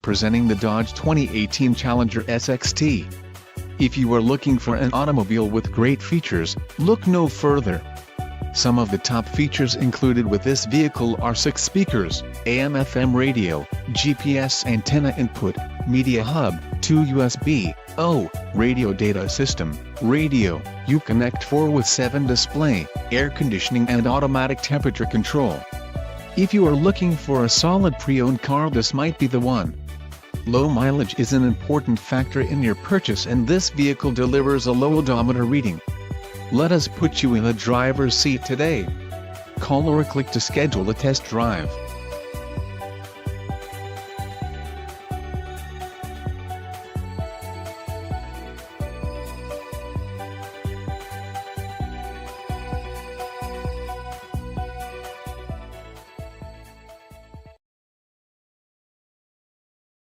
presenting the Dodge 2018 Challenger SXT. If you are looking for an automobile with great features, look no further. Some of the top features included with this vehicle are 6 speakers, AM/FM radio, GPS antenna input, media hub, 2 USB-O, radio data system, radio, Uconnect 4 with 7 display, air conditioning and automatic temperature control. If you are looking for a solid pre-owned car, this might be the one. Low mileage is an important factor in your purchase, and this vehicle delivers a low odometer reading. Let us put you in the driver's seat today. Call or click to schedule a test drive.